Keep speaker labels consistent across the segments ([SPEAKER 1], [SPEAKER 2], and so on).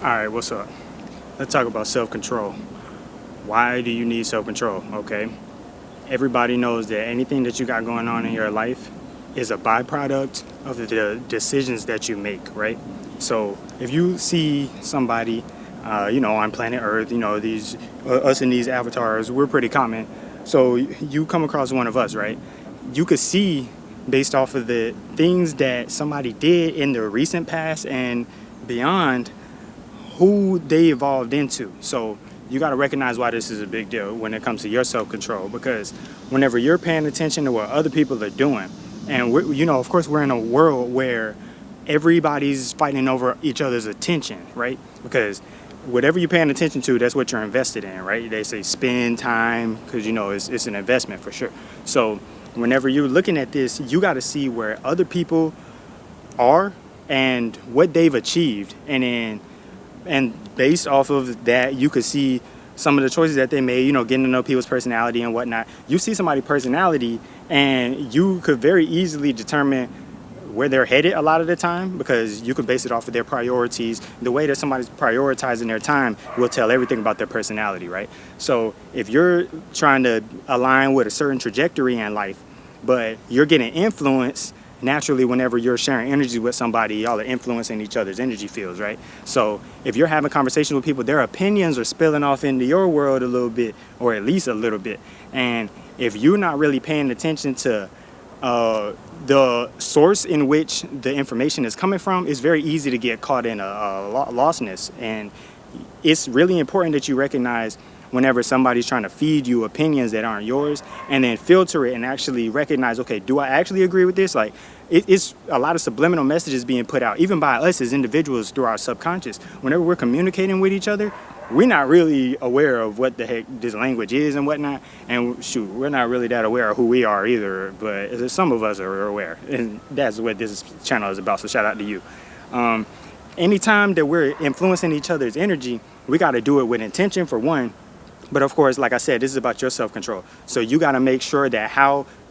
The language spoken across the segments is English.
[SPEAKER 1] All right, what's up? Let's talk about self-control. Why do you need self-control? Okay. Everybody knows that anything that you got going on in your life is a byproduct of the decisions that you make, right? So if you see somebody, on planet Earth, these us in these avatars, we're pretty common. So you come across one of us, right? You could see based off of the things that somebody did in the recent past and beyond who they evolved into. So you got to recognize why this is a big deal when it comes to your self-control, because whenever you're paying attention to what other people are doing, and of course we're in a world where everybody's fighting over each other's attention, right? Because whatever you're paying attention to, that's what you're invested in, right? They say spend time because it's an investment for sure. So whenever you're looking at this, you got to see where other people are and what they've achieved, and based off of that, you could see some of the choices that they made, getting to know people's personality and whatnot. You see somebody's personality and you could very easily determine where they're headed a lot of the time, because you could base it off of their priorities. The way that somebody's prioritizing their time will tell everything about their personality, right? So if you're trying to align with a certain trajectory in life, but you're getting influenced naturally whenever you're sharing energy with somebody, y'all are influencing each other's energy fields, right? So if you're having conversations with people, their opinions are spilling off into your world a little bit, or at least a little bit. And if you're not really paying attention to the source in which the information is coming from, it's very easy to get caught in a lostness. And it's really important that you recognize whenever somebody's trying to feed you opinions that aren't yours, and then filter it and actually recognize, okay, do I actually agree with this? Like, it's a lot of subliminal messages being put out, even by us as individuals through our subconscious. Whenever we're communicating with each other, we're not really aware of what the heck this language is and whatnot. And shoot, we're not really that aware of who we are either, but some of us are aware. And that's what this channel is about, so shout out to you. Anytime that we're influencing each other's energy, we got to do it with intention, for one. But of course, like I said, this is about your self-control. So you got to make sure that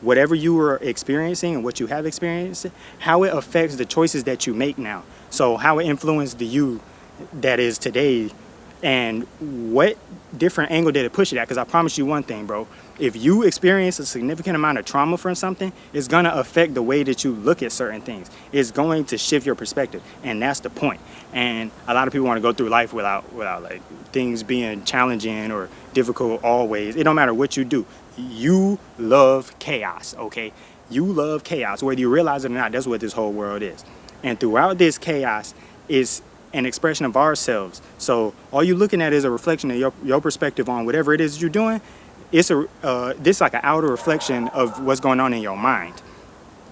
[SPEAKER 1] whatever you are experiencing and what you have experienced, how it affects the choices that you make now. So how it influenced the you that is today, and what different angle did it push it at? Because I promise you one thing, bro. If you experience a significant amount of trauma from something, it's going to affect the way that you look at certain things. It's going to shift your perspective, and that's the point. And a lot of people want to go through life without like things being challenging or difficult always. It don't matter what you do. You love chaos, okay? You love chaos. Whether you realize it or not, that's what this whole world is. And throughout this chaos is an expression of ourselves. So all you're looking at is a reflection of your perspective on whatever it is you're doing. It's this like an outer reflection of what's going on in your mind.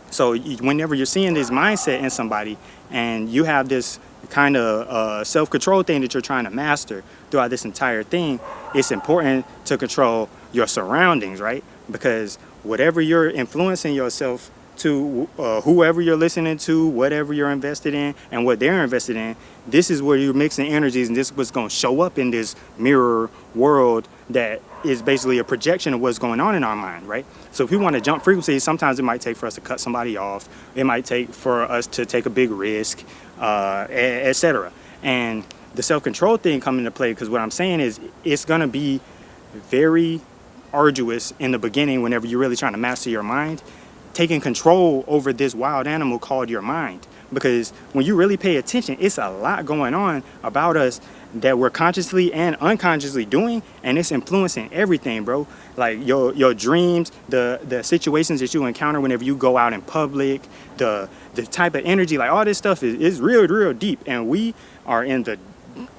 [SPEAKER 1] So whenever you're seeing this mindset in somebody, and you have this kind of self-control thing that you're trying to master throughout this entire thing, it's important to control your surroundings, right? Because whatever you're influencing yourself to, whoever you're listening to, whatever you're invested in, and what they're invested in, this is where you're mixing energies, and this is what's going to show up in this mirror world that is basically a projection of what's going on in our mind, right? So if we want to jump frequencies, sometimes it might take for us to cut somebody off. It might take for us to take a big risk, etc. And the self-control thing come into play, because what I'm saying is it's going to be very arduous in the beginning whenever you're really trying to master your mind, taking control over this wild animal called your mind. Because when you really pay attention, it's a lot going on about us that we're consciously and unconsciously doing, and it's influencing everything, bro. Like your dreams, the situations that you encounter whenever you go out in public, the type of energy, like all this stuff is real deep, and we are in the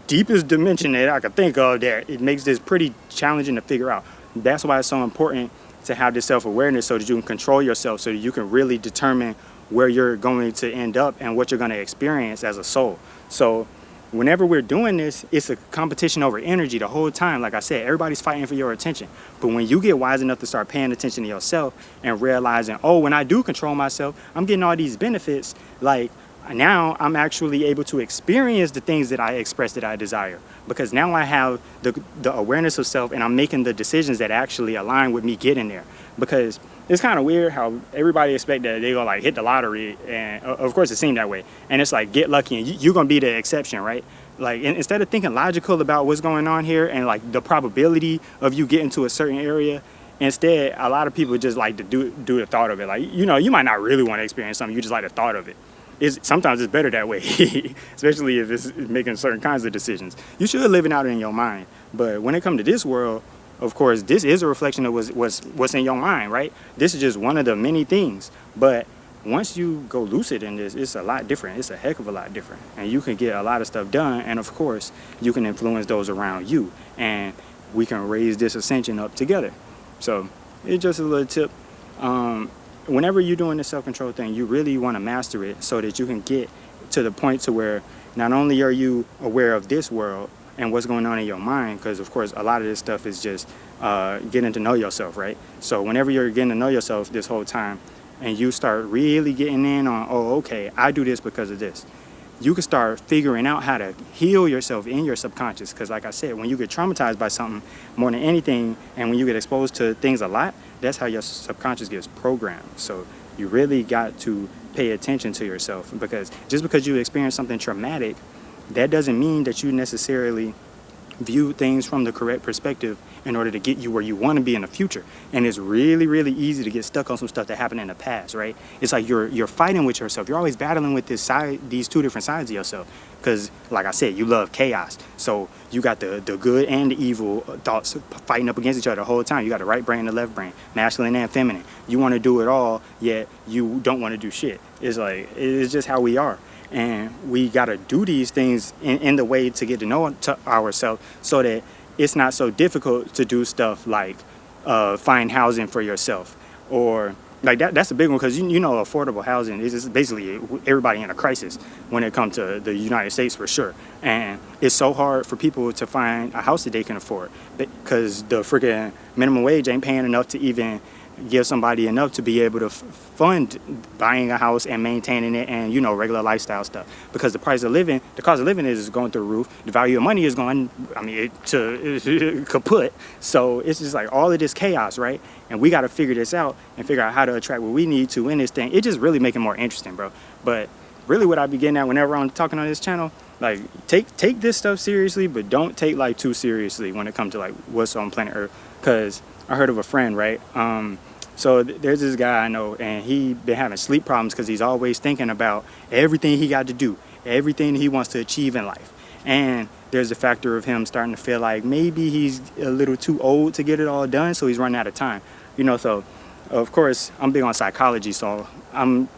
[SPEAKER 1] deepest dimension that I could think of, that it makes this pretty challenging to figure out. That's why it's so important to have this self-awareness, so that you can control yourself, so that you can really determine where you're going to end up and what you're going to experience as a soul. So whenever we're doing this, it's a competition over energy the whole time. Like I said, everybody's fighting for your attention. But when you get wise enough to start paying attention to yourself and realizing, oh, when I do control myself, I'm getting all these benefits, like now I'm actually able to experience the things that I express that I desire, because now I have the awareness of self, and I'm making the decisions that actually align with me getting there. Because it's kind of weird how everybody expect that they gonna like hit the lottery, and of course it seemed that way, and it's like get lucky and you're gonna be the exception, right? Like, instead of thinking logical about what's going on here and like the probability of you getting to a certain area, instead, a lot of people just like to do the thought of it. Like, you know, you might not really want to experience something, you just like the thought of it. Sometimes it's better that way, especially if it's making certain kinds of decisions. You should live it out in your mind. But when it comes to this world, of course, this is a reflection of what's in your mind, right? This is just one of the many things. But once you go lucid in this, it's a lot different. It's a heck of a lot different. And you can get a lot of stuff done. And of course, you can influence those around you. And we can raise this ascension up together. So it's just a little tip. Whenever you're doing the self-control thing, you really want to master it so that you can get to the point to where not only are you aware of this world and what's going on in your mind, because of course a lot of this stuff is just getting to know yourself, right? So whenever you're getting to know yourself this whole time and you start really getting in on, oh, okay, I do this because of this, you can start figuring out how to heal yourself in your subconscious. Because like I said, when you get traumatized by something more than anything, and when you get exposed to things a lot, that's how your subconscious gets programmed. So you really got to pay attention to yourself, because just because you experience something traumatic, that doesn't mean that you necessarily view things from the correct perspective in order to get you where you want to be in the future. And it's really, really easy to get stuck on some stuff that happened in the past, right? It's like you're fighting with yourself. You're always battling with these two different sides of yourself. Because, like I said, you love chaos. So you got the good and the evil thoughts fighting up against each other the whole time. You got the right brain and the left brain, masculine and feminine. You want to do it all, yet you don't want to do shit. It's like, it's just how we are. And we got to do these things in the way to get to know ourselves, so that it's not so difficult to do stuff like find housing for yourself, or like that's a big one, because you know affordable housing is basically everybody in a crisis when it comes to the United States, for sure. And it's so hard for people to find a house that they can afford, because the freaking minimum wage ain't paying enough to even give somebody enough to be able to fund buying a house and maintaining it, and, you know, regular lifestyle stuff. Because the cost of living is going through the roof. The value of money is going, to kaput. So it's just like all of this chaos, right? And we got to figure this out and figure out how to attract what we need to in this thing. It just really make it more interesting, bro. But really what I be getting at whenever I'm talking on this channel, like, take this stuff seriously, but don't take life too seriously when it comes to like what's on planet Earth. Because I heard of a friend, right? So there's this guy I know, and he been having sleep problems because he's always thinking about everything he got to do, everything he wants to achieve in life. And there's the factor of him starting to feel like maybe he's a little too old to get it all done, so he's running out of time. You know, so of course I'm big on psychology, so I'm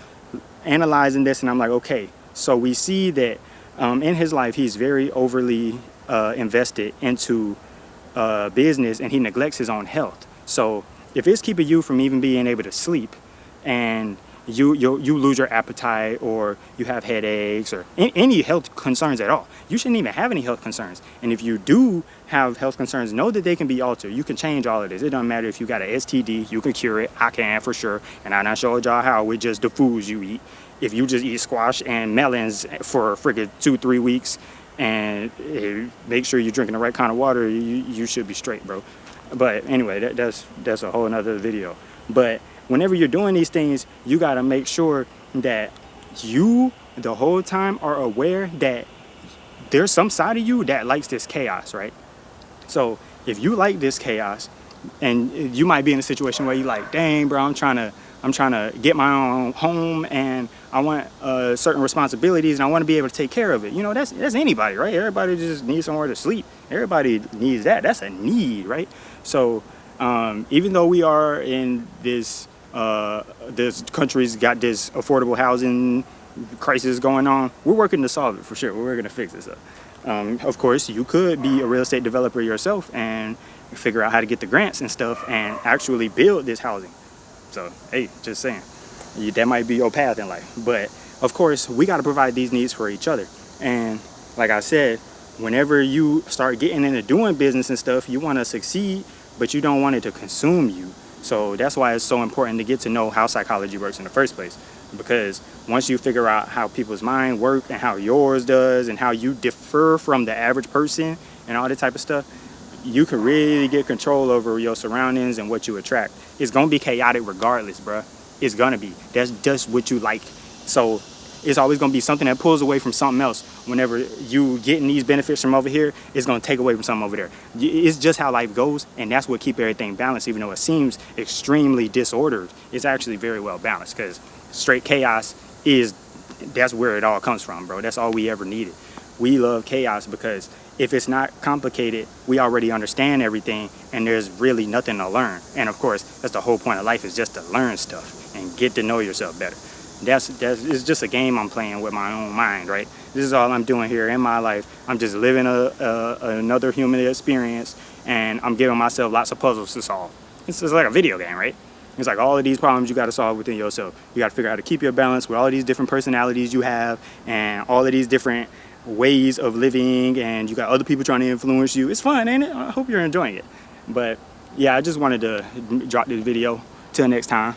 [SPEAKER 1] analyzing this and I'm like, okay, so we see that in his life he's very overly invested into business, and he neglects his own health. So if it's keeping you from even being able to sleep, and you lose your appetite, or you have headaches, or any health concerns at all, you shouldn't even have any health concerns. And if you do have health concerns, know that they can be altered. You can change all of this. It doesn't matter if you got an STD, you can cure it. I can, for sure. And I done showed y'all how with just the foods you eat. If you just eat squash and melons for friggin' 2-3 weeks, and make sure you're drinking the right kind of water, you should be straight, bro. But anyway, that's a whole nother video. But whenever you're doing these things, you got to make sure that you the whole time are aware that there's some side of you that likes this chaos, right? So if you like this chaos, and you might be in a situation where you like, dang, bro, I'm trying to get my own home, and I want certain responsibilities, and I want to be able to take care of it. You know, that's anybody, right? Everybody just needs somewhere to sleep. Everybody needs that. That's a need, right? So even though we are in this country's got this affordable housing crisis going on, we're working to solve it, for sure. We're working to fix this up. Of course, you could be a real estate developer yourself and figure out how to get the grants and stuff and actually build this housing. So, hey, just saying, that might be your path in life. But of course, we got to provide these needs for each other. And like I said, whenever you start getting into doing business and stuff, you want to succeed, but you don't want it to consume you. So that's why it's so important to get to know how psychology works in the first place. Because once you figure out how people's mind work and how yours does and how you differ from the average person and all that type of stuff, you can really get control over your surroundings and what you attract. It's going to be chaotic regardless, bruh. It's going to be. That's just what you like. So it's always going to be something that pulls away from something else. Whenever you getting these benefits from over here, it's going to take away from something over there. It's just how life goes, and that's what keeps everything balanced. Even though it seems extremely disordered, it's actually very well balanced, because straight chaos that's where it all comes from, bro. That's all we ever needed. We love chaos because if it's not complicated, we already understand everything, and there's really nothing to learn. And of course, that's the whole point of life, is just to learn stuff and get to know yourself better. It's just a game I'm playing with my own mind, right? This is all I'm doing here in my life. I'm just living another human experience, and I'm giving myself lots of puzzles to solve. It's just like a video game, right? It's like all of these problems you got to solve within yourself. You got to figure out how to keep your balance with all of these different personalities you have, and all of these different ways of living, and you got other people trying to influence you. It's fun, ain't it? I hope you're enjoying it. But yeah, I just wanted to drop this video. Till next time.